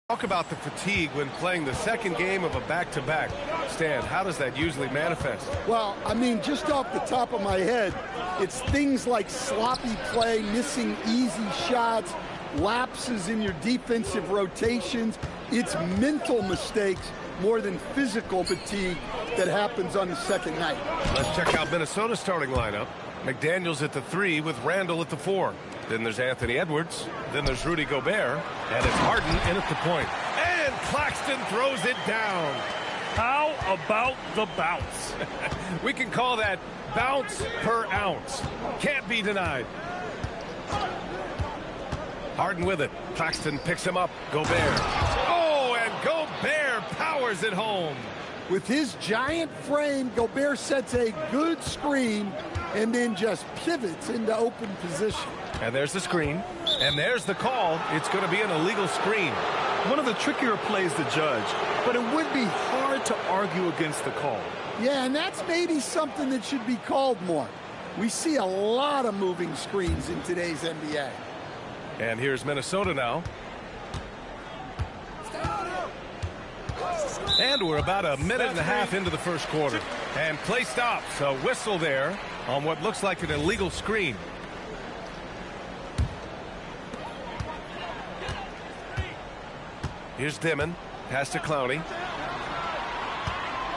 Talk about the fatigue when playing the second game of a back-to-back. Stan, how does that usually manifest? Well, I mean, just off the top of my head, it's things like sloppy play, missing easy shots, lapses in your defensive rotations. It's mental mistakes more than physical fatigue that happens on the second night. Let's check out Minnesota's starting lineup. McDaniels at the 3 with Randall at the 4. Then there's Anthony Edwards. Then there's Rudy Gobert. And it's Harden in at the point. And Claxton throws it down. How about the bounce? We can call that bounce per ounce. Can't be denied. Harden with it. Claxton picks him up. Gobert. Oh, and Gobert powers it home. With his giant frame, Gobert sets a good screen and then just pivots into open position. And there's the screen. And there's the call. It's going to be an illegal screen. One of the trickier plays to judge, but it would be hard to argue against the call. Yeah, and that's maybe something that should be called more. We see a lot of moving screens in today's NBA. And here's Minnesota now. And we're about a minute and a half into the first quarter. And play stops. A whistle there on what looks like an illegal screen. Here's Dimon. Pass to Clowney.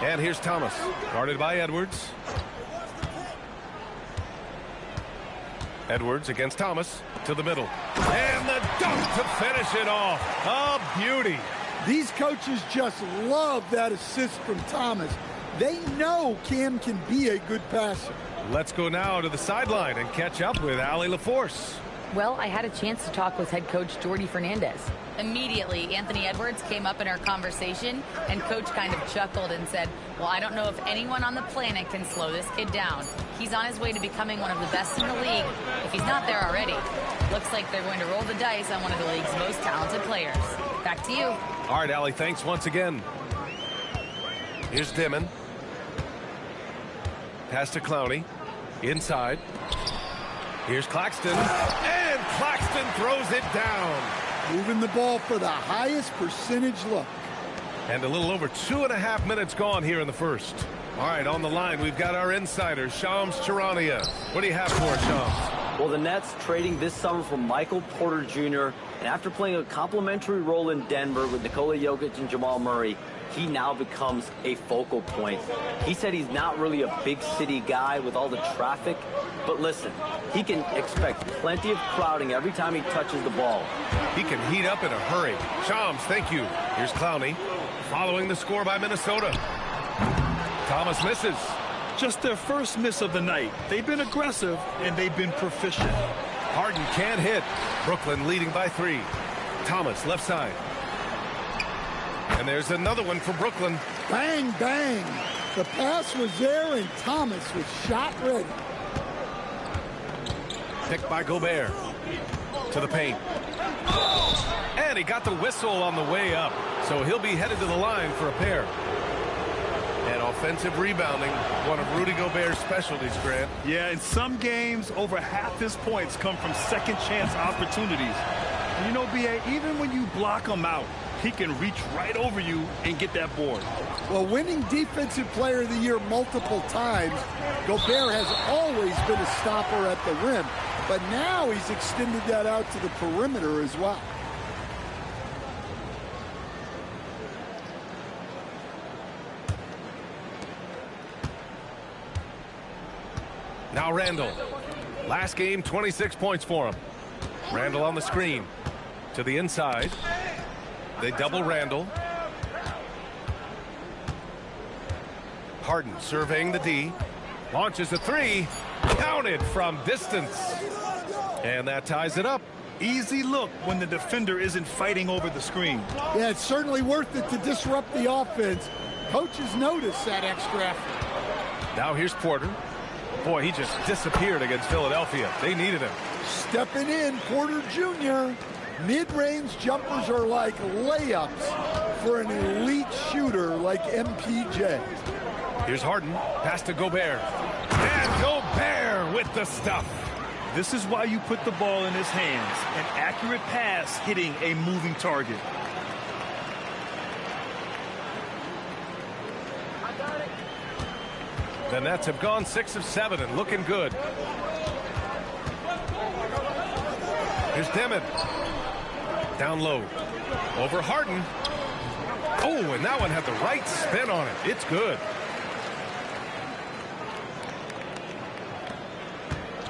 And here's Thomas. Guarded by Edwards. Edwards against Thomas to the middle. And the dunk to finish it off. A beauty. These coaches just love that assist from Thomas. They know Cam can be a good passer. Let's go now to the sideline and catch up with Allie LaForce. Well, I had a chance to talk with head coach Jordy Fernandez. Immediately, Anthony Edwards came up in our conversation, and coach kind of chuckled and said, well, I don't know if anyone on the planet can slow this kid down. He's on his way to becoming one of the best in the league, if he's not there already. Looks like they're going to roll the dice on one of the league's most talented players. Back to you. All right, Allie, thanks once again. Here's Dimon. Pass to Clowney. Inside. Here's Claxton. And Claxton throws it down. Moving the ball for the highest percentage look. And a little over 2.5 minutes gone here in the first. All right, on the line, we've got our insider, Shams Charania. What do you have for us, Shams? Well, the Nets trading this summer for Michael Porter Jr. And after playing a complimentary role in Denver with Nikola Jokic and Jamal Murray, he now becomes a focal point. He said he's not really a big city guy with all the traffic, but listen, he can expect plenty of crowding every time he touches the ball. He can heat up in a hurry. Shams, thank you. Here's Clowney, following the score by Minnesota. Thomas misses. Just their first miss of the night. They've been aggressive, and they've been proficient. Harden can't hit. Brooklyn leading by 3. Thomas, left side. And there's another one for Brooklyn. Bang, bang. The pass was there, and Thomas was shot ready. Picked by Gobert. To the paint. And he got the whistle on the way up. So he'll be headed to the line for a pair. And offensive rebounding, one of Rudy Gobert's specialties, Grant. Yeah, in some games, over half his points come from second chance opportunities. And you know, B.A., even when you block him out, he can reach right over you and get that board. Well, winning Defensive Player of the Year multiple times, Gobert has always been a stopper at the rim. But now he's extended that out to the perimeter as well. Now Randall. Last game, 26 points for him. Randall on the screen. To the inside. They double Randall. Harden surveying the D. Launches a 3. Counted from distance. And that ties it up. Easy look when the defender isn't fighting over the screen. Yeah, it's certainly worth it to disrupt the offense. Coaches notice that extra effort. Now here's Porter. Boy, he just disappeared against Philadelphia. They needed him. Stepping in, Porter Jr. Mid-range jumpers are like layups for an elite shooter like MPJ. Here's Harden. Pass to Gobert. And Gobert with the stuff. This is why you put the ball in his hands. An accurate pass hitting a moving target. The Nets have gone 6 of 7 and looking good. Here's Demon. Down low. Over Harden. Oh, and that one had the right spin on it. It's good.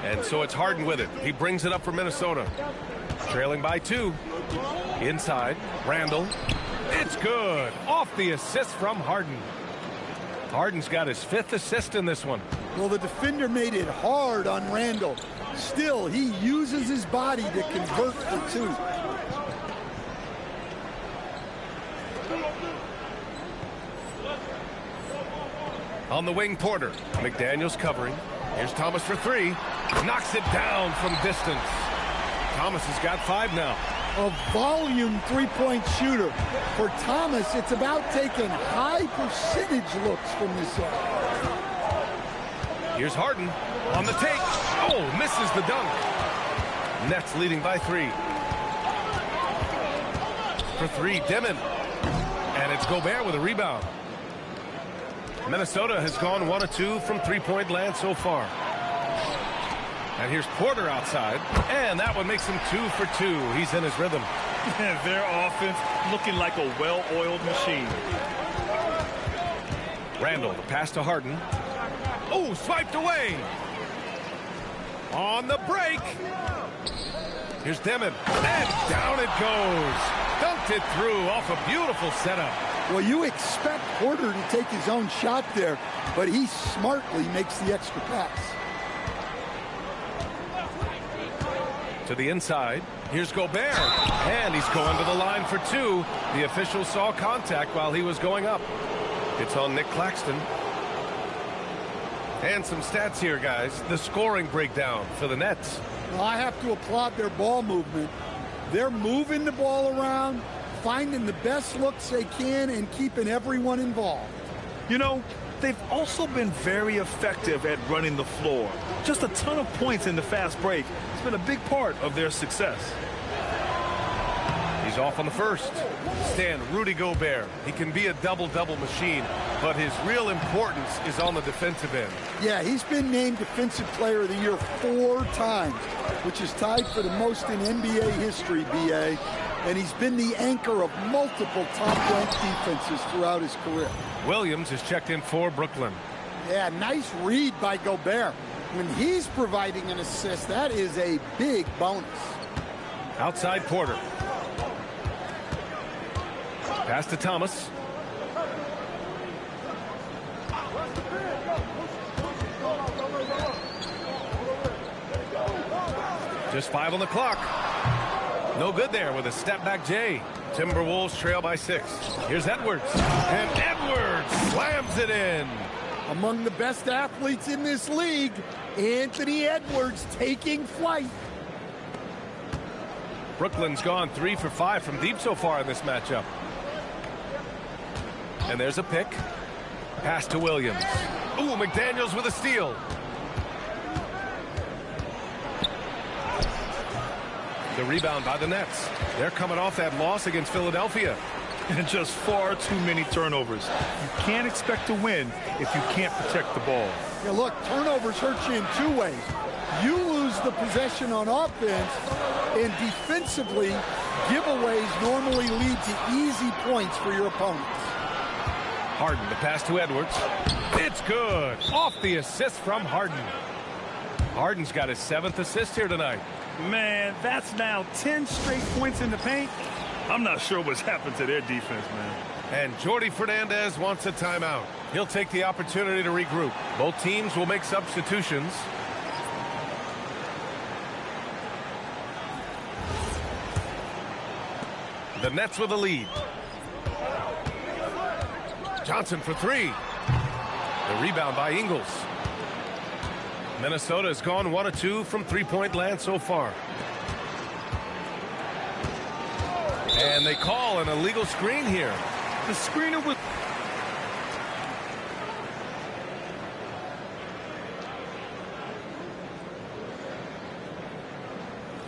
And so it's Harden with it. He brings it up for Minnesota. Trailing by 2. Inside. Randall. It's good. Off the assist from Harden. Harden's got his 5th assist in this one. Well, the defender made it hard on Randall. Still, he uses his body to convert for 2. On the wing, Porter. McDaniels covering. Here's Thomas for 3. Knocks it down from distance. Thomas has got 5 now. A volume three-point shooter. For Thomas, it's about taking high percentage looks from this side. Here's Harden on the take. Oh, misses the dunk. Nets leading by 3. For 3, Demon. And it's Gobert with a rebound. Minnesota has gone 1 of 2 from three-point land so far. And here's Porter outside. And that one makes him 2 for 2. He's in his rhythm. Their offense looking like a well-oiled machine. Randall, the pass to Harden. Oh, swiped away. On the break. Here's Demon. And down it goes. Dunked it through off a beautiful setup. Well, you expect Porter to take his own shot there, but he smartly makes the extra pass. To the inside. Here's Gobert. And he's going to the line for 2. The official saw contact while he was going up. It's on Nick Claxton. And some stats here, guys. The scoring breakdown for the Nets. Well, I have to applaud their ball movement. They're moving the ball around, finding the best looks they can, and keeping everyone involved. You know, they've also been very effective at running the floor. Just a ton of points in the fast break. It's been a big part of their success. He's off on the first. Stan, Rudy Gobert. He can be a double-double machine, but his real importance is on the defensive end. Yeah, he's been named Defensive Player of the Year 4 times, which is tied for the most in NBA history, B.A., and he's been the anchor of multiple top-ranked defenses throughout his career. Williams has checked in for Brooklyn. Yeah, nice read by Gobert. When he's providing an assist, that is a big bonus. Outside Porter. Pass to Thomas. Just 5 on the clock. No good there with a step-back J. Timberwolves trail by 6. Here's Edwards. And Edwards slams it in. Among the best athletes in this league, Anthony Edwards taking flight. Brooklyn's gone 3 for 5 from deep so far in this matchup. And there's a pick. Pass to Williams. Ooh, McDaniels with a steal. The rebound by the Nets. They're coming off that loss against Philadelphia. And just far too many turnovers. You can't expect to win if you can't protect the ball. Yeah, look, turnovers hurt you in 2 ways. You lose the possession on offense, and defensively, giveaways normally lead to easy points for your opponents. Harden, the pass to Edwards. It's good. Off the assist from Harden. Harden's got his 7th assist here tonight. Man, that's now 10 straight points in the paint. I'm not sure what's happened to their defense, man. And Jordy Fernandez wants a timeout. He'll take the opportunity to regroup. Both teams will make substitutions. The Nets with a lead. Johnson for 3. The rebound by Ingles. Minnesota has gone 1 of 2 from three-point land so far. And they call an illegal screen here. The screener was...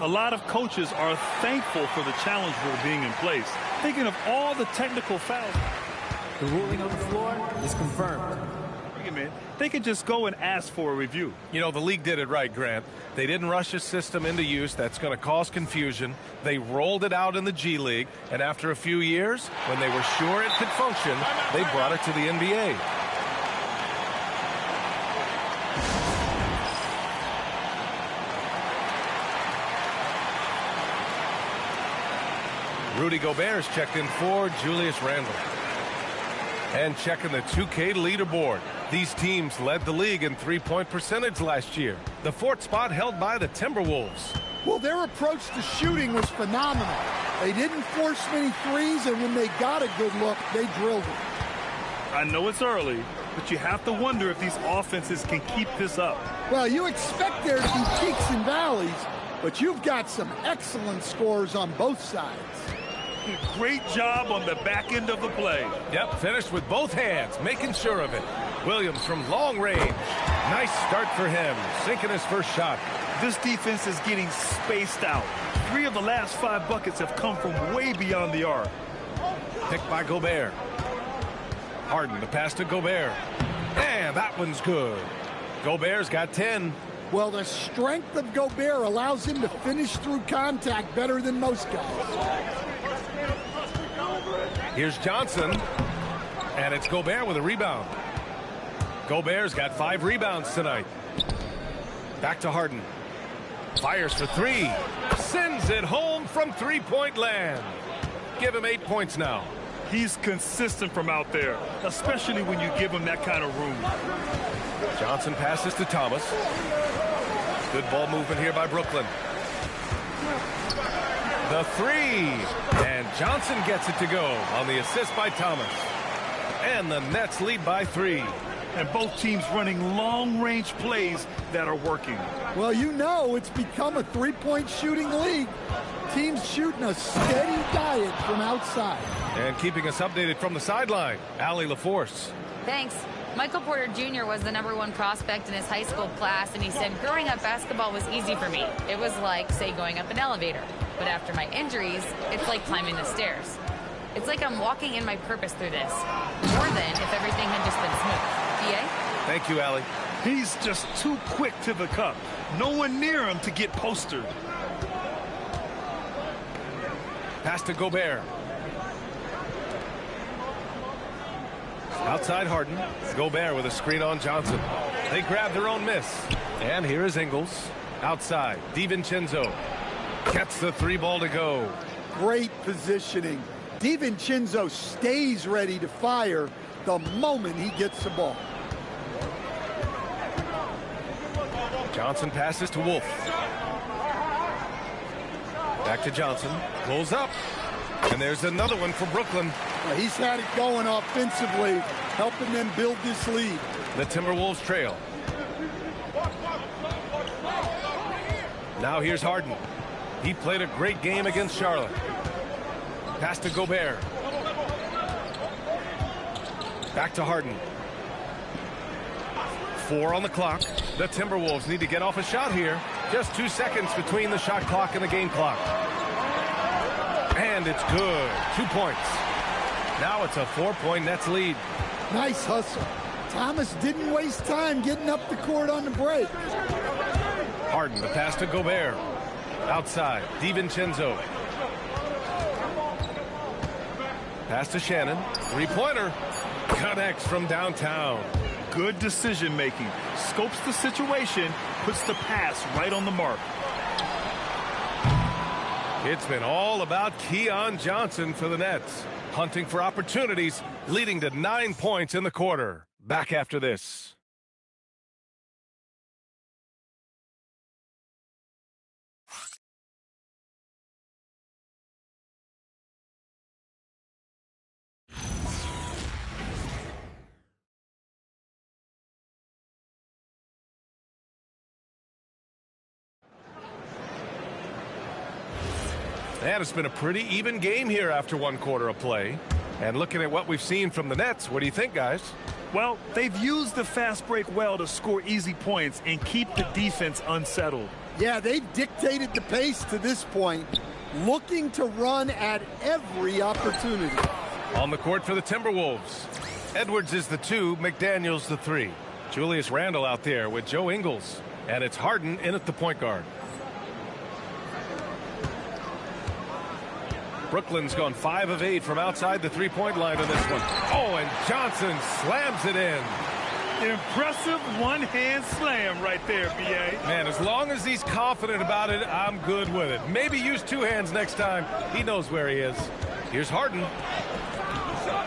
A lot of coaches are thankful for the challenge rule being in place, thinking of all the technical fouls. The ruling on the floor is confirmed. argument, they can just go and ask for a review. You know, the league did it right, Grant. They didn't rush a system into use that's going to cause confusion. They rolled it out in the G League, and after a few years, when they were sure it could function, they brought it to the NBA. Rudy Gobert's checked in for Julius Randle. And checking the 2K leaderboard. These teams led the league in three-point percentage last year. The fourth spot held by the Timberwolves. Well, their approach to shooting was phenomenal. They didn't force many threes, and when they got a good look, they drilled it. I know it's early, but you have to wonder if these offenses can keep this up. Well, you expect there to be peaks and valleys, but you've got some excellent scores on both sides. Great job on the back end of the play. Yep, finished with both hands, making sure of it. Williams from long range. Nice start for him, sinking his first shot. This defense is getting spaced out. 3 of the last 5 buckets have come from way beyond the arc. Picked by Gobert. Harden, the pass to Gobert. And that one's good. Gobert's got 10. Well, the strength of Gobert allows him to finish through contact better than most guys. Here's Johnson, and it's Gobert with a rebound. Gobert's got 5 rebounds tonight. Back to Harden. Fires for 3. Sends it home from three-point land. Give him 8 points now. He's consistent from out there, especially when you give him that kind of room. Johnson passes to Thomas. Good ball movement here by Brooklyn. The 3. And Johnson gets it to go on the assist by Thomas. And the Nets lead by 3. And both teams running long-range plays that are working. Well, you know it's become a three-point shooting league. Teams shooting a steady diet from outside. And keeping us updated from the sideline, Allie LaForce. Thanks. Michael Porter Jr. was the #1 prospect in his high school class, and he said, growing up, basketball was easy for me. It was like, say, going up an elevator. But after my injuries, it's like climbing the stairs. It's like I'm walking in my purpose through this, more than if everything had just been smooth. BA? Thank you, Allie. He's just too quick to the cup. No one near him to get postered. Pass to Gobert. Outside Harden. Gobert with a screen on Johnson. They grab their own miss. And here is Ingles. Outside. DiVincenzo. Gets the 3 ball to go. Great positioning. DiVincenzo stays ready to fire the moment he gets the ball. Johnson passes to Wolf. Back to Johnson. Pulls up. And there's another one for Brooklyn. Well, he's had it going offensively, helping them build this lead. The Timberwolves trail. Now here's Harden. He played a great game against Charlotte. Pass to Gobert. Back to Harden. 4 on the clock. The Timberwolves need to get off a shot here. Just 2 seconds between the shot clock and the game clock. And it's good. 2 points. Now it's a 4-point Nets lead. Nice hustle. Thomas didn't waste time getting up the court on the break. Harden, the pass to Gobert. Outside, DiVincenzo. Pass to Shannon. 3-pointer. Connects from downtown. Good decision making. Scopes the situation, puts the pass right on the mark. It's been all about Keon Johnson for the Nets. Hunting for opportunities, leading to 9 points in the quarter. Back after this. And it's been a pretty even game here after 1 quarter of play. And looking at what we've seen from the Nets, what do you think, guys? Well, they've used the fast break well to score easy points and keep the defense unsettled. Yeah, they've dictated the pace to this point, looking to run at every opportunity. On the court for the Timberwolves. Edwards is the 2, McDaniels the 3. Julius Randle out there with Joe Ingles. And it's Harden in at the point guard. Brooklyn's gone 5 of 8 from outside the three-point line on this one. Oh, and Johnson slams it in. Impressive one-hand slam right there, B.A. Man, as long as he's confident about it, I'm good with it. Maybe use 2 hands next time. He knows where he is. Here's Harden.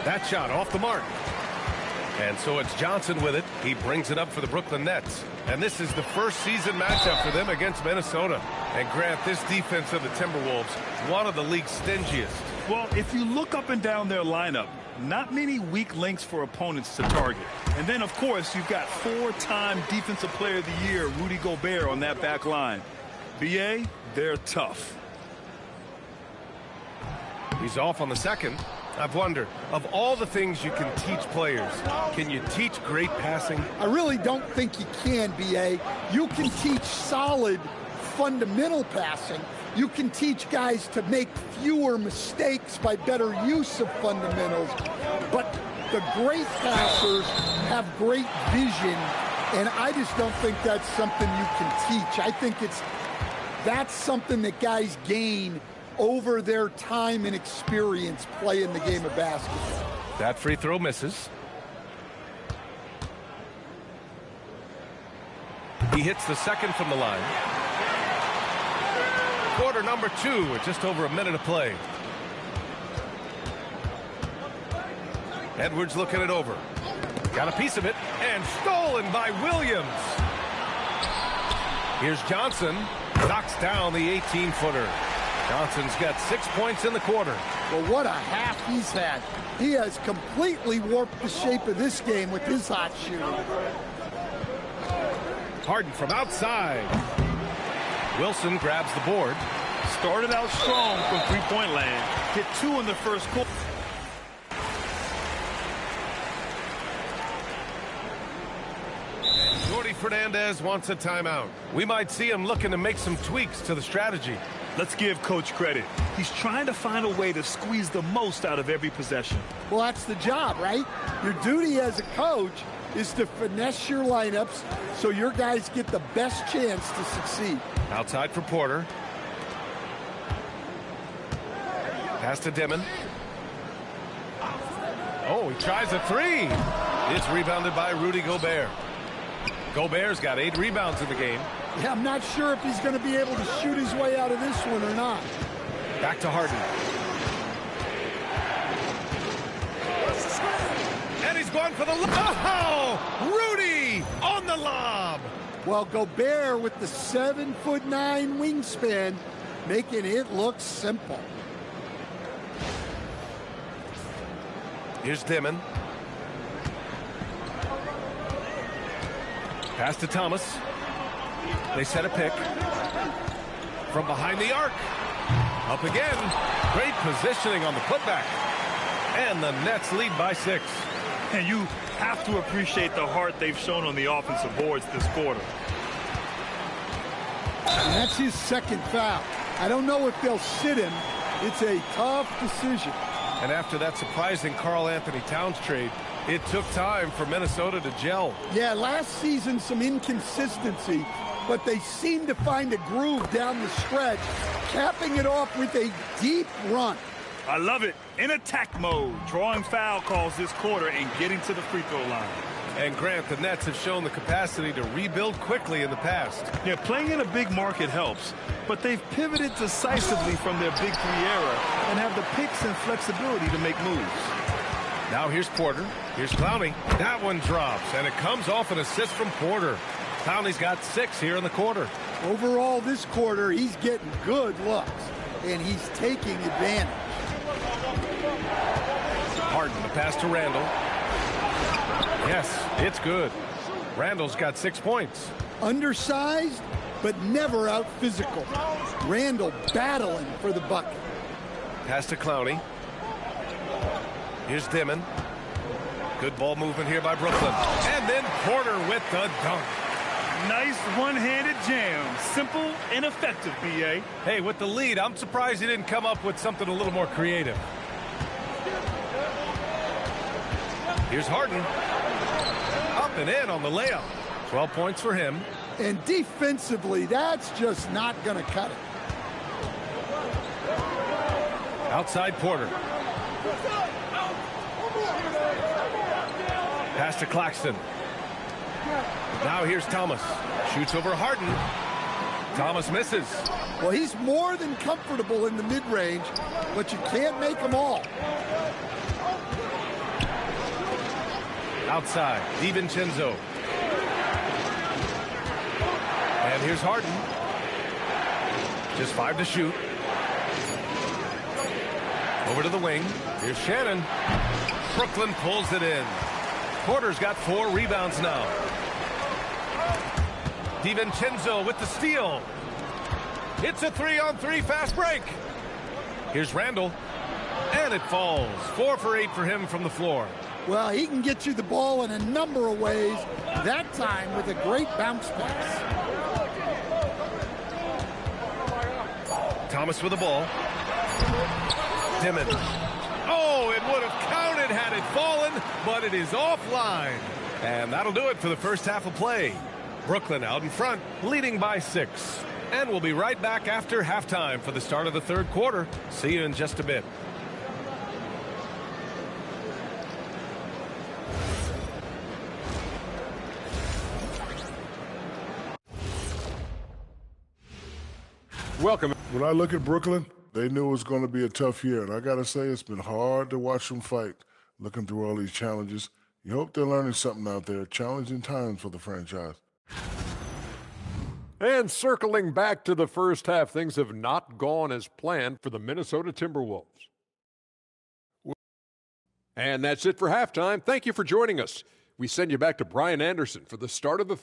That shot off the mark. And so it's Johnson with it. He brings it up for the Brooklyn Nets. And this is the first season matchup for them against Minnesota. And Grant, this defense of the Timberwolves, one of the league's stingiest. Well, if you look up and down their lineup, not many weak links for opponents to target. And then, of course, you've got 4-time Defensive Player of the Year, Rudy Gobert, on that back line. B.A., they're tough. He's off on the second. I've wondered, of all the things you can teach players, can you teach great passing? I really don't think you can, B.A. You can teach solid, fundamental passing. You can teach guys to make fewer mistakes by better use of fundamentals. But the great passers have great vision, and I just don't think that's something you can teach. I think that's something that guys gain over their time and experience playing the game of basketball. That free throw misses. He hits the second from the line. Quarter number 2 with just over a minute of play. Edwards looking it over. Got a piece of it and stolen by Williams. Here's Johnson. Knocks down the 18-footer. Johnson's got 6 points in the quarter. Well, what a half he's had. He has completely warped the shape of this game with his hot shooting. Harden from outside. Wilson grabs the board. Started out strong from three-point land. Hit 2 in the first quarter. Jordy Fernandez wants a timeout. We might see him looking to make some tweaks to the strategy. Let's give Coach credit. He's trying to find a way to squeeze the most out of every possession. Well, that's the job, right? Your duty as a coach is to finesse your lineups so your guys get the best chance to succeed. Outside for Porter. Pass to Dimon. Oh, he tries a 3. It's rebounded by Rudy Gobert. Gobert's got 8 rebounds in the game. Yeah, I'm not sure if he's going to be able to shoot his way out of this one or not. Back to Harden. And he's going for the lob. Oh, Rudy on the lob. Well, Gobert with the 7'9" wingspan, making it look simple. Here's Dimon. Pass to Thomas. They set a pick. From behind the arc. Up again. Great positioning on the putback. And the Nets lead by 6. And you have to appreciate the heart they've shown on the offensive boards this quarter. And that's his second foul. I don't know if they'll sit him. It's a tough decision. And after that surprising Karl Anthony Towns trade, it took time for Minnesota to gel. Yeah, last season some inconsistency, but they seem to find a groove down the stretch, capping it off with a deep run. I love it. In attack mode, drawing foul calls this quarter and getting to the free throw line. And Grant, the Nets have shown the capacity to rebuild quickly in the past. Yeah, playing in a big market helps, but they've pivoted decisively from their Big 3 era and have the picks and flexibility to make moves. Now here's Porter. Here's Clowney. That one drops, and it comes off an assist from Porter. Clowney's got 6 here in the quarter. Overall, this quarter, he's getting good looks, and he's taking advantage. Harden, the pass to Randle. Yes, it's good. Randle's got 6 points. Undersized, but never out physical. Randle battling for the bucket. Pass to Clowney. Here's Dimon. Good ball movement here by Brooklyn. And then Porter with the dunk. Nice one-handed jam. Simple and effective, B.A. Hey, with the lead, I'm surprised he didn't come up with something a little more creative. Here's Harden. Up and in on the layup. 12 points for him. And defensively, that's just not going to cut it. Outside Porter. Pass to Claxton. Now here's Thomas. Shoots over Harden. Thomas misses. Well, he's more than comfortable in the mid-range, but you can't make them all. Outside, DiVincenzo. And here's Harden. Just 5 to shoot. Over to the wing. Here's Shannon. Brooklyn pulls it in. Porter's got 4 rebounds now. DiVincenzo with the steal. It's a 3-on-3 fast break. Here's Randall. And it falls. 4 for 8 for him from the floor. Well, he can get you the ball in a number of ways. That time with a great bounce pass. Thomas with the ball. Dimon. Oh, it would have counted had it fallen, but it is offline. And that'll do it for the first half of play. Brooklyn out in front, leading by 6. And we'll be right back after halftime for the start of the third quarter. See you in just a bit. Welcome. When I look at Brooklyn, they knew it was going to be a tough year. And I got to say, it's been hard to watch them fight, looking through all these challenges. You hope they're learning something out there. Challenging times for the franchise. And circling back to the first half, things have not gone as planned for the Minnesota Timberwolves. And that's it for halftime. Thank you for joining us. We send you back to Brian Anderson for the start of the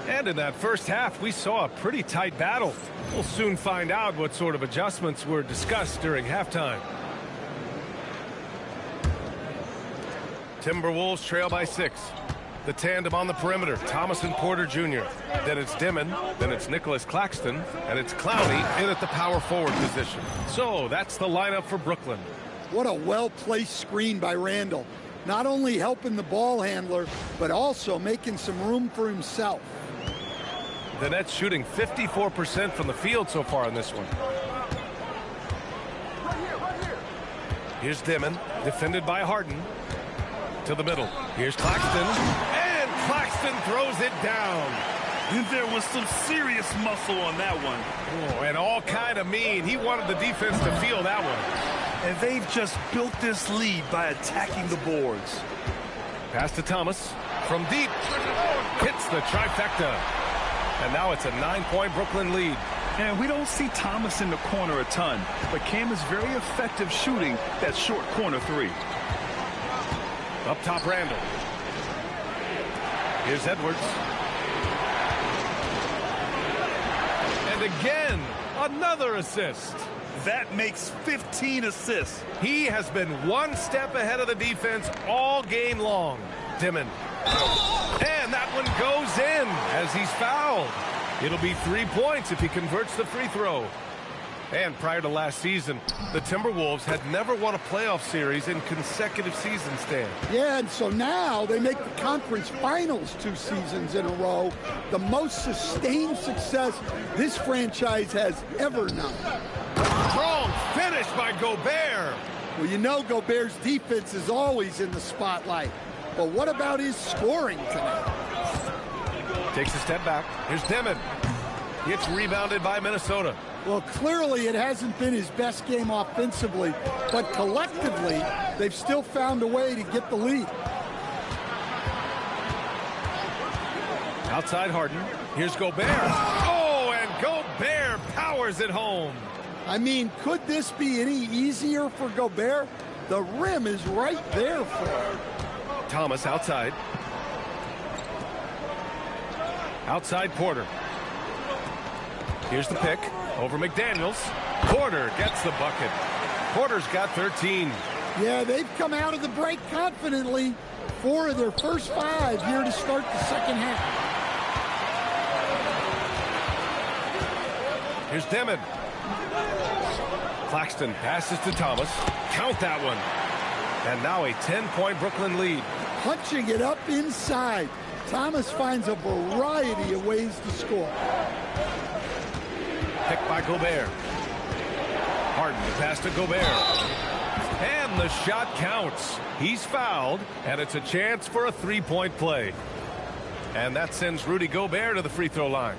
And in that first half, we saw a pretty tight battle. We'll soon find out what sort of adjustments were discussed during halftime. Timberwolves trail by 6. The tandem on the perimeter, Thomas and Porter Jr. Then it's Dimon, then it's Nicholas Claxton, and it's Clowney in at the power forward position. So that's the lineup for Brooklyn. What a well-placed screen by Randall. Not only helping the ball handler, but also making some room for himself. The Nets shooting 54% from the field so far in this one. Here's Dimon, defended by Harden. To the middle. Here's Claxton. And Claxton throws it down. And there was some serious muscle on that one. Oh, and all kind of mean. He wanted the defense to feel that one. And they've just built this lead by attacking the boards. Pass to Thomas. From deep. Hits the trifecta. And now it's a 9-point Brooklyn lead. And we don't see Thomas in the corner a ton, but Cam is very effective shooting that short corner 3. Up top, Randall. Here's Edwards. And again, another assist. That makes 15 assists. He has been one step ahead of the defense all game long. Dimon. And that one goes in as he's fouled. It'll be 3 points if he converts the free throw. And prior to last season, the Timberwolves had never won a playoff series in consecutive seasons, Stan. Yeah, and so now they make the conference finals 2 seasons in a row. The most sustained success this franchise has ever known. Strong finish by Gobert. Well, you know Gobert's defense is always in the spotlight. But what about his scoring tonight? Takes a step back. Here's Dimon. Gets rebounded by Minnesota. Well, clearly it hasn't been his best game offensively, but collectively, they've still found a way to get the lead. Outside Harden. Here's Gobert. Oh, and Gobert powers it home. I mean, could this be any easier for Gobert? The rim is right there for him. Thomas outside. Outside Porter. Here's the pick. Over McDaniels. Porter gets the bucket. Porter's got 13. Yeah, they've come out of the break confidently. 4 of their first 5 here to start the second half. Here's Demon. Claxton passes to Thomas. Count that one. And now a 10-point Brooklyn lead. Punching it up inside. Thomas finds a variety of ways to score. Picked by Gobert. Harden to pass to Gobert. And the shot counts. He's fouled, and it's a chance for a three-point play. And that sends Rudy Gobert to the free throw line.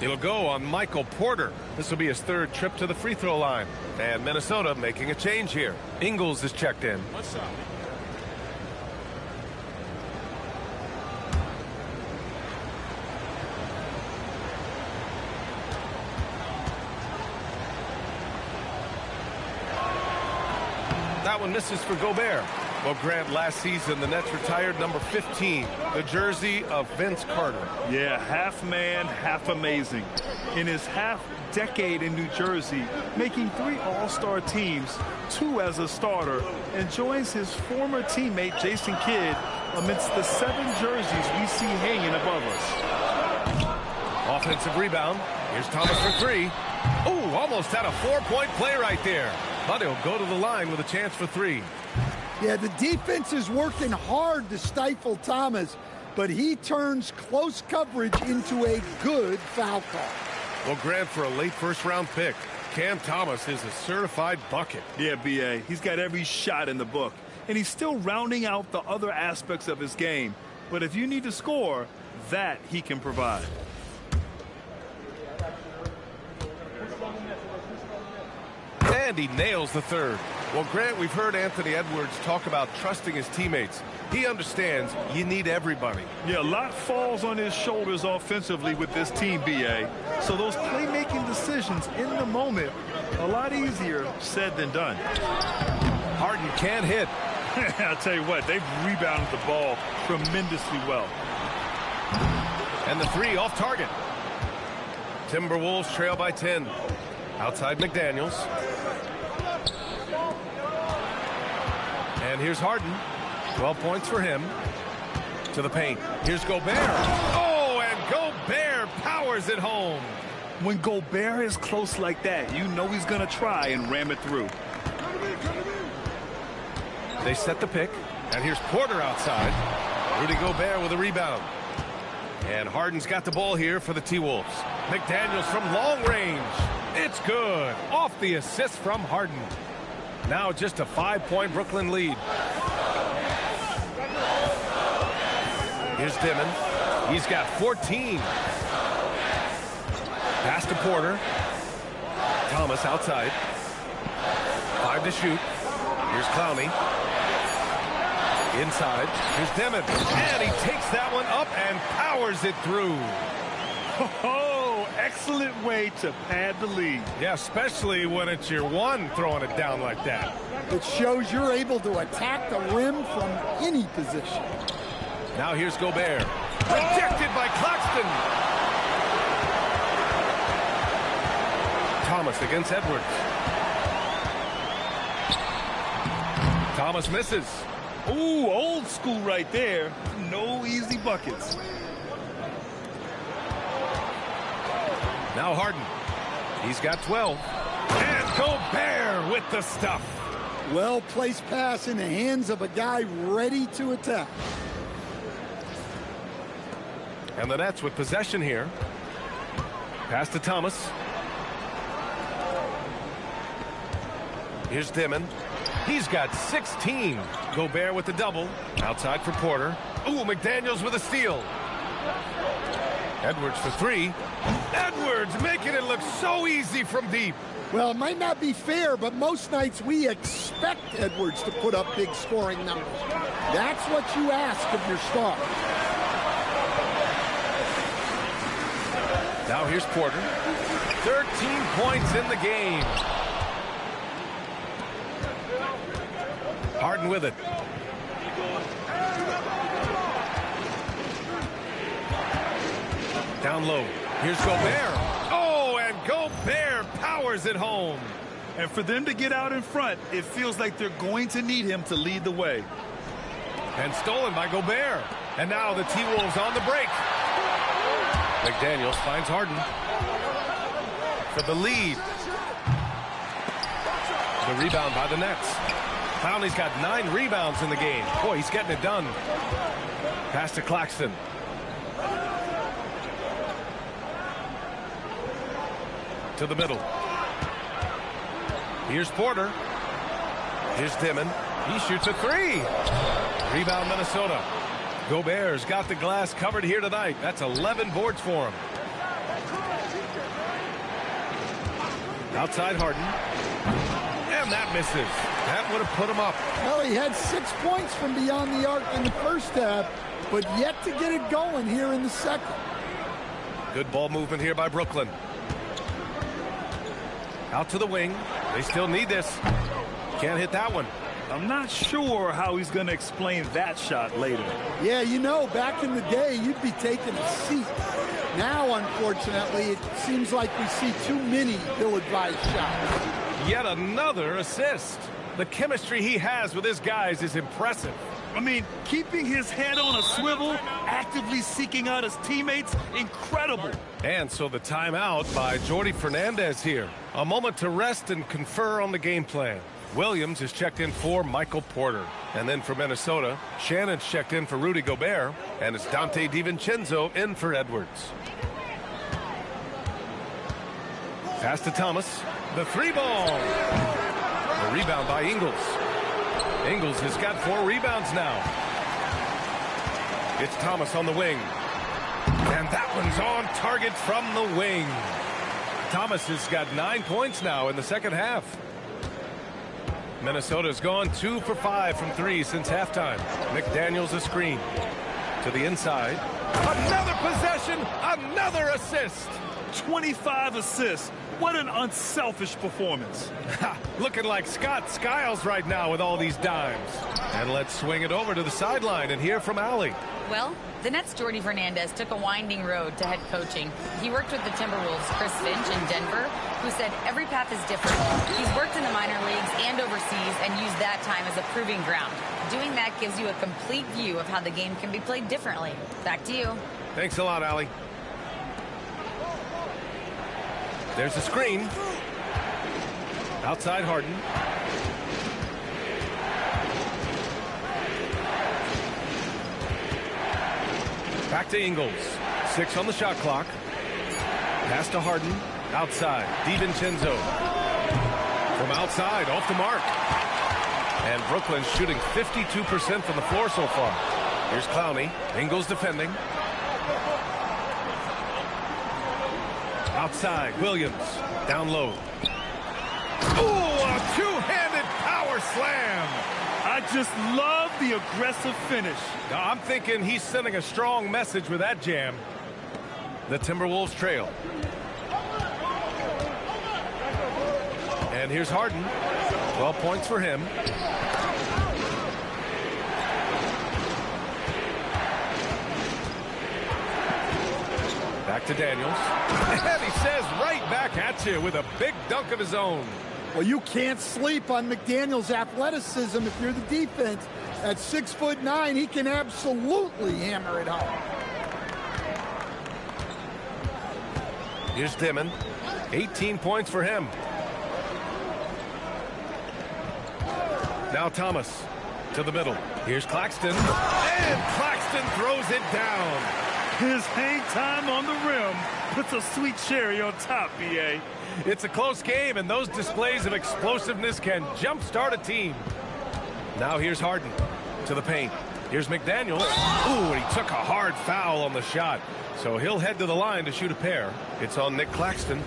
It'll go on Michael Porter. This will be his third trip to the free throw line. And Minnesota making a change here. Ingles is checked in. What's up? That one misses for Gobert. Well, Grant, last season, the Nets retired number 15, the jersey of Vince Carter. Yeah, half man, half amazing. In his half-decade in New Jersey, making 3 All-Star teams, 2 as a starter, and joins his former teammate Jason Kidd amidst the 7 jerseys we see hanging above us. Offensive rebound. Here's Thomas for 3. Oh, almost had a 4-point play right there. But he'll go to the line with a chance for 3. Yeah, the defense is working hard to stifle Thomas, but he turns close coverage into a good foul call. Well, Grant, for a late first-round pick, Cam Thomas is a certified bucket. Yeah, B.A., he's got every shot in the book, and he's still rounding out the other aspects of his game. But if you need to score, that he can provide. And he nails the third. Well, Grant, we've heard Anthony Edwards talk about trusting his teammates. He understands you need everybody. Yeah, a lot falls on his shoulders offensively with this team, B.A. So those playmaking decisions in the moment, a lot easier said than done. Harden can't hit. I'll tell you what, they've rebounded the ball tremendously well. And the 3 off target. Timberwolves trail by 10. Outside McDaniels. And here's Harden. 12 points for him. To the paint. Here's Gobert. Oh, and Gobert powers it home. When Gobert is close like that, you know he's going to try and ram it through. They set the pick. And here's Porter outside. Rudy Gobert with a rebound. And Harden's got the ball here for the T-Wolves. McDaniels from long range. It's good. Off the assist from Harden. Now just a 5-point Brooklyn lead. Here's Dimon. He's got 14. Pass to Porter. Thomas outside. 5 to shoot. Here's Clowney. Inside. Here's Dimon. And he takes that one up and powers it through. Oh, excellent way to pad the lead. Yeah, especially when it's your one throwing it down like that. It shows you're able to attack the rim from any position. Now here's Gobert. Rejected by Claxton. Thomas against Edwards. Thomas misses. Ooh, old school right there. No easy buckets. Now Harden. He's got 12. And Gobert with the stuff. Well-placed pass in the hands of a guy ready to attack. And the Nets with possession here. Pass to Thomas. Here's Dimon. He's got 16. Gobert with the double. Outside for Porter. Ooh, McDaniels with a steal. Edwards for 3. Edwards making it look so easy from deep. Well, it might not be fair, but most nights we expect Edwards to put up big scoring numbers. That's what you ask of your star. Now here's Porter. 13 points in the game. Harden with it. Down low. Here's Gobert. Oh, and Gobert powers it home. And for them to get out in front, it feels like they're going to need him to lead the way. And stolen by Gobert. And now the T-Wolves on the break. McDaniels finds Harden. for the lead. The rebound by the Nets. Clowney's got 9 rebounds in the game. Boy, he's getting it done. Pass to Claxton. To the middle. Here's Porter. Here's Dimon. He shoots a 3. Rebound Minnesota. Gobert's got the glass covered here tonight. That's 11 boards for him. Outside Harden. And that misses. That would have put him up. Well, he had 6 points from beyond the arc in the first half, but yet to get it going here in the second. Good ball movement here by Brooklyn. Out to the wing. They still need this. Can't hit that one. I'm not sure how he's going to explain that shot later. Yeah, you know, back in the day, you'd be taking a seat. Now, unfortunately, it seems like we see too many ill-advised shots. Yet another assist. The chemistry he has with his guys is impressive. I mean, keeping his head on a swivel, actively seeking out his teammates, incredible. And so the timeout by Jordy Fernandez here. A moment to rest and confer on the game plan. Williams is checked in for Michael Porter. And then for Minnesota, Shannon's checked in for Rudy Gobert. And it's Dante DiVincenzo in for Edwards. Pass to Thomas. The 3 ball. The rebound by Ingles. Ingles has got 4 rebounds now. It's Thomas on the wing. And that one's on target from the wing. Thomas has got 9 points now in the second half. Minnesota's gone 2 for 5 from 3 since halftime. McDaniels a screen. To the inside. Another possession, another assist. 25 assists. What an unselfish performance. Looking like Scott Skiles right now with all these dimes. And let's swing it over to the sideline and hear from Allie. Well, the Nets' Jordy Fernandez took a winding road to head coaching. He worked with the Timberwolves' Chris Finch in Denver, who said every path is different. He's worked in the minor leagues and overseas and used that time as a proving ground. Doing that gives you a complete view of how the game can be played differently. Back to you. Thanks a lot, Allie. There's a screen. Outside Harden. Back to Ingles. 6 on the shot clock. Pass to Harden. Outside. DiVincenzo. From outside. Off the mark. And Brooklyn's shooting 52% from the floor so far. Here's Clowney. Ingles defending. Outside, Williams, down low. Ooh, a two-handed power slam. I just love the aggressive finish. Now, I'm thinking he's sending a strong message with that jam. The Timberwolves trail. And here's Harden. 12 points for him. Back to Daniels. And he says right back at you with a big dunk of his own. Well, you can't sleep on McDaniels' athleticism if you're the defense. At 6'9", he can absolutely hammer it home. Here's Dimon. 18 points for him. Now Thomas to the middle. Here's Claxton. And Claxton throws it down. His hang time on the rim puts a sweet cherry on top, B.A. It's a close game, and those displays of explosiveness can jumpstart a team. Now here's Harden to the paint. Here's McDaniels. Ooh, and he took a hard foul on the shot. So he'll head to the line to shoot a pair. It's on Nick Claxton.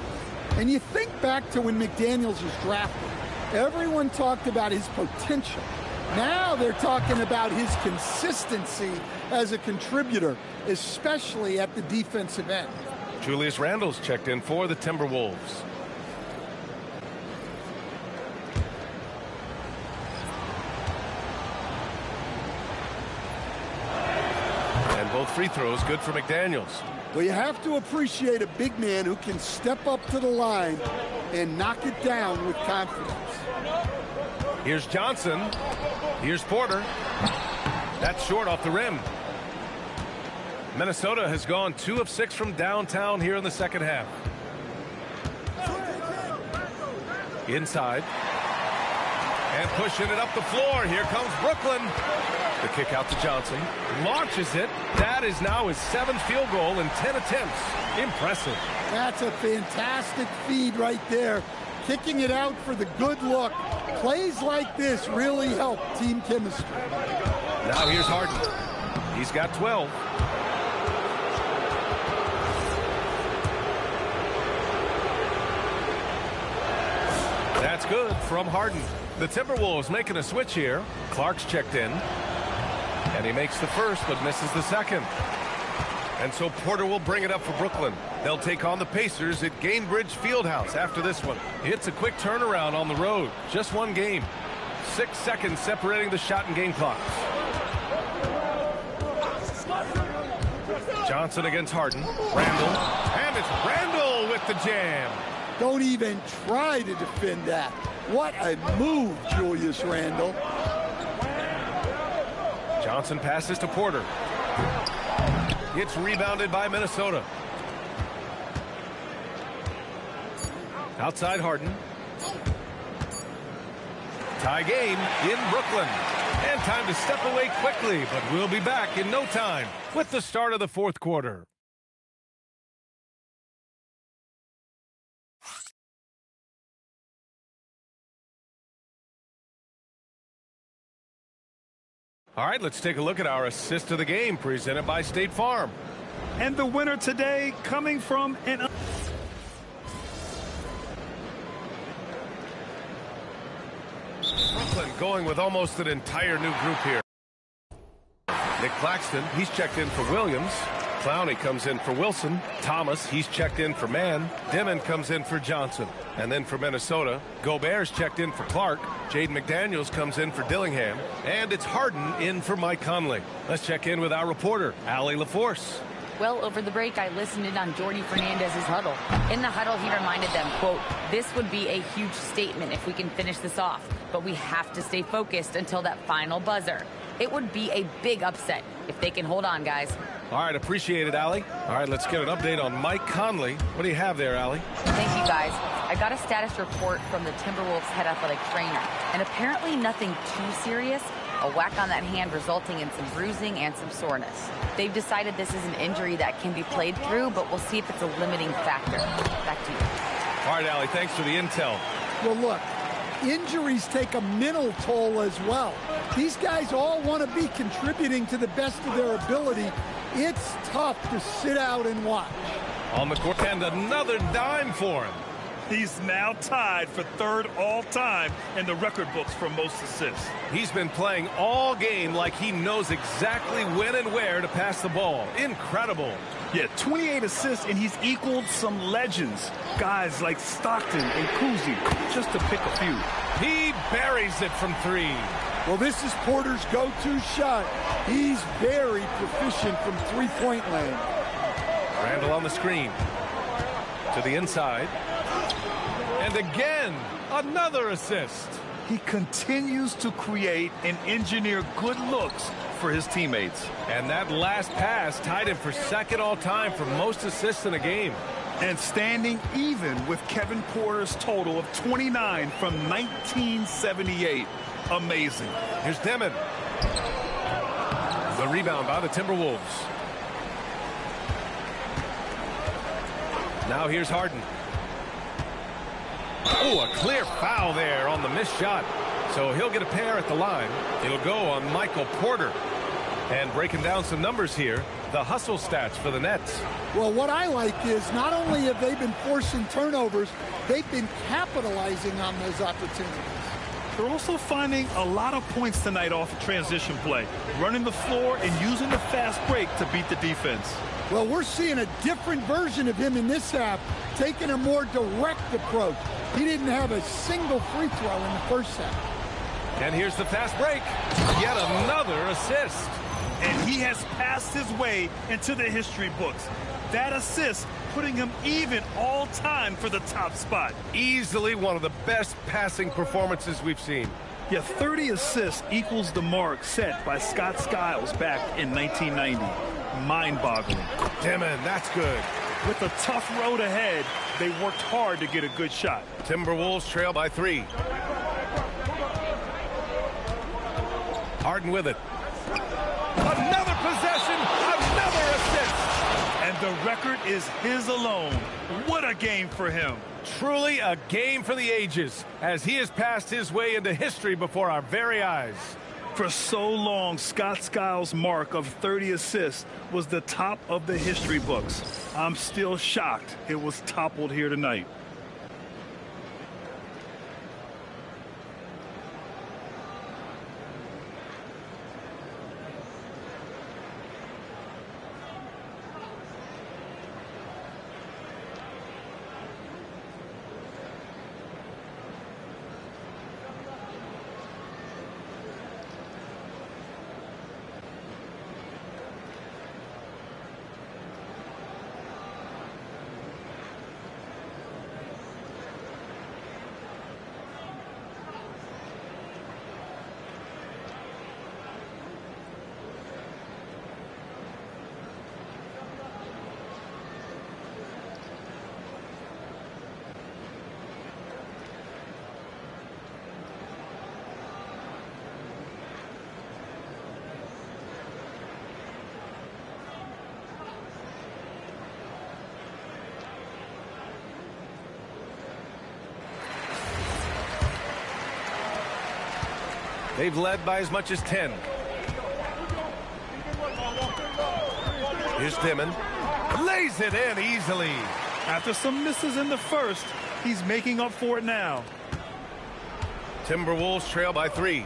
And you think back to when McDaniels was drafted. Everyone talked about his potential. Now they're talking about his consistency as a contributor, especially at the defensive end. Julius Randle's checked in for the Timberwolves. And both free throws good for McDaniels. Well, you have to appreciate a big man who can step up to the line and knock it down with confidence. Here's Johnson. Here's Porter. That's short off the rim. Minnesota has gone 2 of 6 from downtown here in the second half. Inside. And pushing it up the floor. Here comes Brooklyn. The kick out to Johnson. Launches it. That is now his 7th field goal in 10 attempts. Impressive. That's a fantastic feed right there. Kicking it out for the good look. Plays like this really help team chemistry. Now here's Harden. He's got 12. That's good from Harden. The Timberwolves making a switch here. Clark's checked in. And he makes the first, but misses the second. And so Porter will bring it up for Brooklyn. They'll take on the Pacers at Gainbridge Fieldhouse after this one. It's a quick turnaround on the road. Just one game. 6 seconds separating the shot and game clocks. Johnson against Harden. Randall. And it's Randall with the jam. Don't even try to defend that. What a move, Julius Randle. Johnson passes to Porter. It's rebounded by Minnesota. Outside Harden. Tie game in Brooklyn. And time to step away quickly, but we'll be back in no time with the start of the 4th quarter. All right, let's take a look at our assist of the game presented by State Farm. And the winner today coming from an... Brooklyn going with almost an entire new group here. Nick Claxton, he's checked in for Williams. Clowney comes in for Wilson. Thomas, he's checked in for Mann. Dimon comes in for Johnson. And then for Minnesota, Gobert's checked in for Clark. Jaden McDaniels comes in for Dillingham. And it's Harden in for Mike Conley. Let's check in with our reporter, Allie LaForce. Well, over the break, I listened in on Jordy Fernandez's huddle. In the huddle, he reminded them, quote, "This would be a huge statement if we can finish this off, but we have to stay focused until that final buzzer. It would be a big upset if they can hold on, guys." All right, appreciate it, Allie. All right, let's get an update on Mike Conley. What do you have there, Allie? Thank you, guys. I got a status report from the Timberwolves head athletic trainer, and apparently nothing too serious. A whack on that hand resulting in some bruising and some soreness. They've decided this is an injury that can be played through, but we'll see if it's a limiting factor. Back to you. All right, Allie, thanks for the intel. Well, look, injuries take a mental toll as well. These guys all want to be contributing to the best of their ability. It's tough to sit out and watch. On the court, and another dime for him. He's now tied for 3rd all-time in the record books for most assists. He's been playing all game like he knows exactly when and where to pass the ball. Incredible. Yeah, 28 assists, and he's equaled some legends. Guys like Stockton and Cousy, just to pick a few. He buries it from 3. Well, this is Porter's go-to shot. He's very proficient from three-point land. Randall on the screen. To the inside. And again, another assist. He continues to create and engineer good looks for his teammates. And that last pass tied him for 2nd all-time for most assists in a game. And standing even with Kevin Porter's total of 29 from 1978. Amazing. Here's Dimon. The rebound by the Timberwolves. Now here's Harden. Oh, a clear foul there on the missed shot. So he'll get a pair at the line. It'll go on Michael Porter. And breaking down some numbers here, the hustle stats for the Nets. Well, what I like is not only have they been forcing turnovers, they've been capitalizing on those opportunities. They're also finding a lot of points tonight off of transition play, running the floor and using the fast break to beat the defense. Well, we're seeing a different version of him in this half, taking a more direct approach. He didn't have a single free throw in the first half. And here's the fast break. Yet another assist. And he has passed his way into the history books. That assist putting him even all time for the top spot. Easily one of the best passing performances we've seen. Yeah, 30 assists equals the mark set by Scott Skiles back in 1990. Mind-boggling. Dimon, that's good. With a tough road ahead, they worked hard to get a good shot. Timberwolves trail by 3. Harden with it. Another possession, another assist. And the record is his alone. What a game for him. Truly a game for the ages, as he has passed his way into history before our very eyes. For so long, Scott Skiles' mark of 30 assists was the top of the history books. I'm still shocked it was toppled here tonight. They've led by as much as 10. Here's Dimon. Lays it in easily. After some misses in the first, he's making up for it now. Timberwolves trail by 3.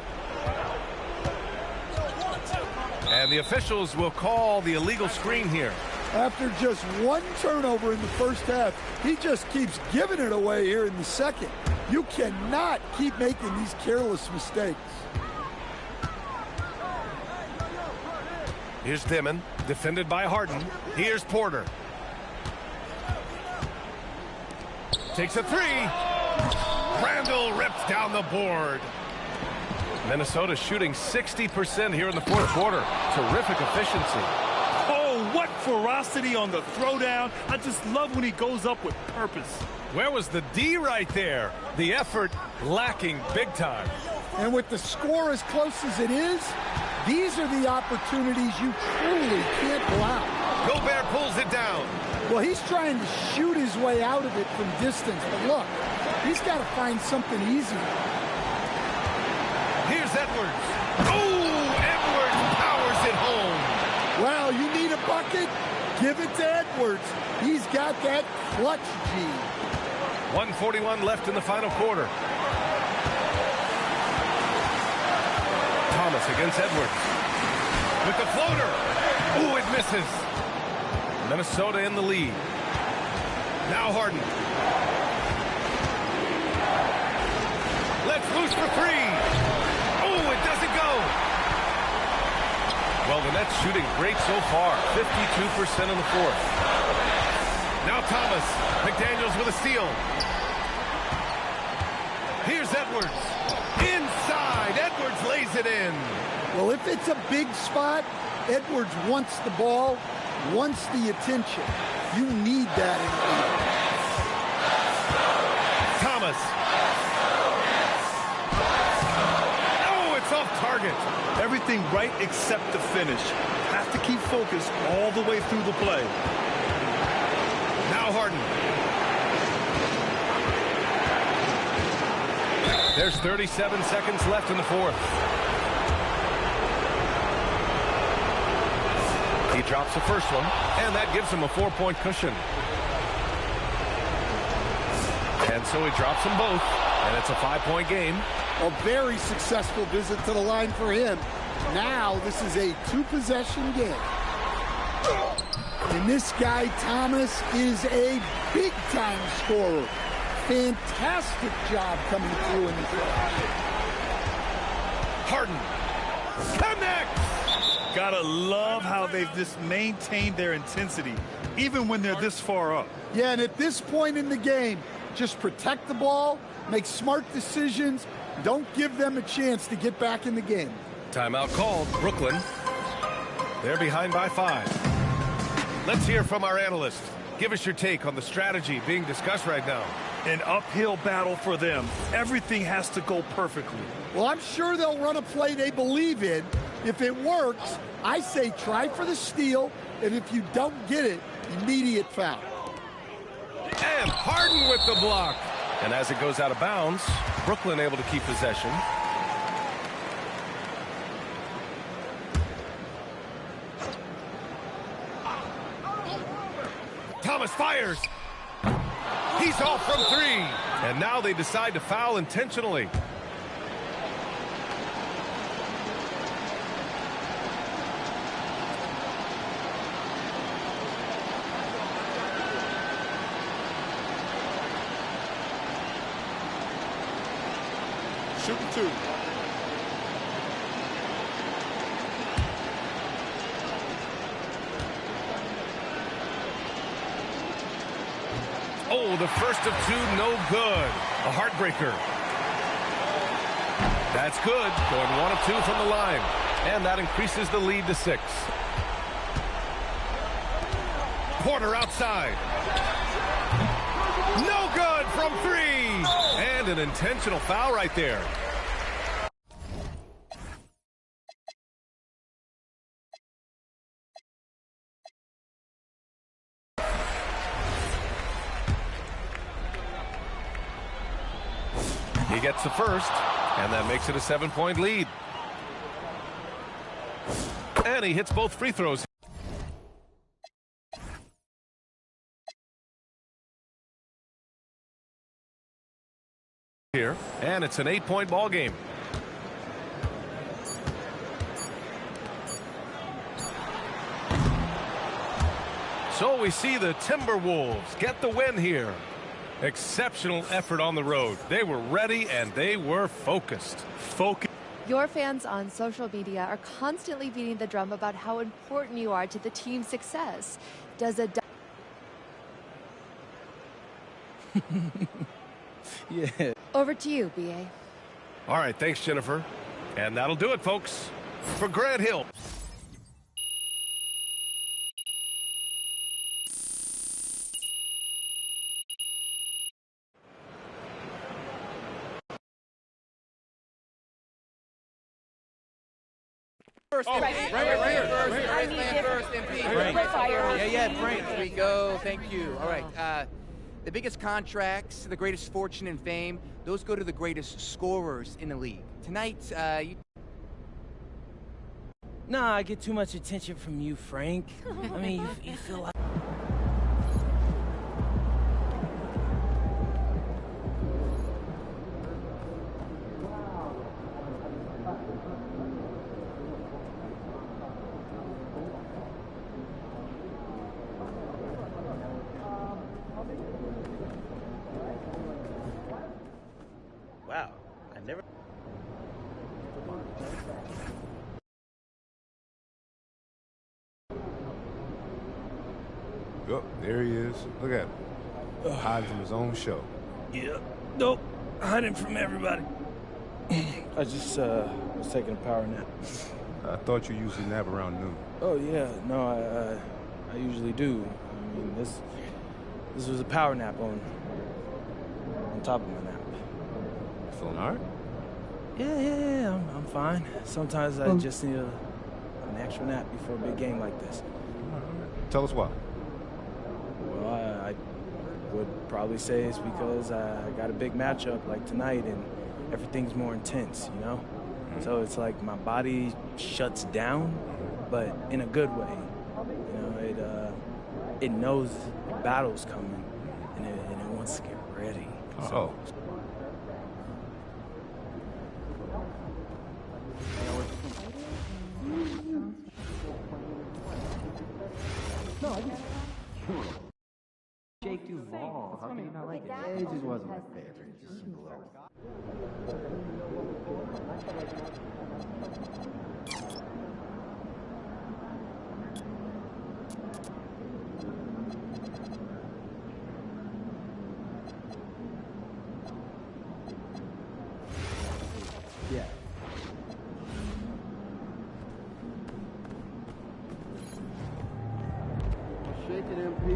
And the officials will call the illegal screen here. After just one turnover in the first half, he just keeps giving it away here in the second. You cannot keep making these careless mistakes. Here's Dimon, defended by Harden. Here's Porter. Takes a 3. Randall rips down the board. Minnesota shooting 60% here in the fourth quarter. Terrific efficiency. Oh, what ferocity on the throwdown. I just love when he goes up with purpose. Where was the D right there? The effort lacking big time. And with the score as close as it is, these are the opportunities you truly can't allow. Gobert pulls it down. Well, he's trying to shoot his way out of it from distance, but look, he's got to find something easy. Here's Edwards. Oh, Edwards powers it home. Well, you need a bucket? Give it to Edwards. He's got that clutch G. 1:41 left in the final quarter. Thomas against Edwards. With the floater. Oh, it misses. Minnesota in the lead. Now Harden. Let's loose for 3. Oh, it doesn't go. Well, the Nets shooting great so far. 52% in the fourth. Now Thomas. McDaniels with a steal. Here's Edwards. Inside. Edwards lays it in. Well, if it's a big spot, Edwards wants the ball, wants the attention. You need that in the league. Thomas. Oh, it's off target. Everything right except the finish. Have to keep focused all the way through the play. Now Harden. There's 37 seconds left in the fourth. He drops the first one, and that gives him a 4-point cushion. And so he drops them both, and it's a 5-point game. A very successful visit to the line for him. Now this is a 2-possession game. And this guy, Thomas, is a big-time scorer. Fantastic job coming through in the clutch. Harden connects. Gotta love how they've just maintained their intensity, even when they're this far up. Yeah, and at this point in the game, just protect the ball, make smart decisions, don't give them a chance to get back in the game. Timeout called. Brooklyn. They're behind by 5. Let's hear from our analyst. Give us your take on the strategy being discussed right now. An uphill battle for them. Everything has to go perfectly. Well, I'm sure they'll run a play they believe in. If it works, I say try for the steal, and if you don't get it, immediate foul. And Harden with the block. And as it goes out of bounds, Brooklyn able to keep possession. Thomas fires. He's off from three. And now they decide to foul intentionally. Shooting two. Oh, the first of two, no good. A heartbreaker. That's good. Going 1 of 2 from the line. And that increases the lead to 6. Porter outside. No good from 3. And an intentional foul right there. He gets the first, and that makes it a 7-point lead. And he hits both free throws. Here, and it's an 8-point ball game. So we see the Timberwolves get the win here. Exceptional effort on the road. They were ready and they were focused. Your fans on social media are constantly beating the drum about how important you are to the team's success. Does a Yeah. Over to you, BA. All right, thanks, Jennifer. And that'll do it, folks, for Grant Hill. First, right here. First, MP. Yeah, Frank. Here we go. Thank you. All right. The biggest contracts, the greatest fortune and fame, those go to the greatest scorers in the league. Tonight, Nah, I get too much attention from you, Frank. I mean, you feel like... Wow, I never... Oh, there he is. Look at him. Hiding from his own show. Yeah, nope, hiding from everybody. I just was taking a power nap. I thought you usually nap around noon. Oh yeah, no, I usually do. I mean, this was a power nap on top of my nap. Feeling all right? Yeah, I'm fine. Sometimes I just need an extra nap before a big game like this. Tell us why. Well, I would probably say it's because I got a big matchup like tonight and everything's more intense, you know? So it's like my body shuts down, but in a good way. You know, it knows the battle's coming and it wants to get ready. So. Jake Duvall, how can you not like it? It just wasn't my favorite. Just some below. Yeah. Shake it, MP.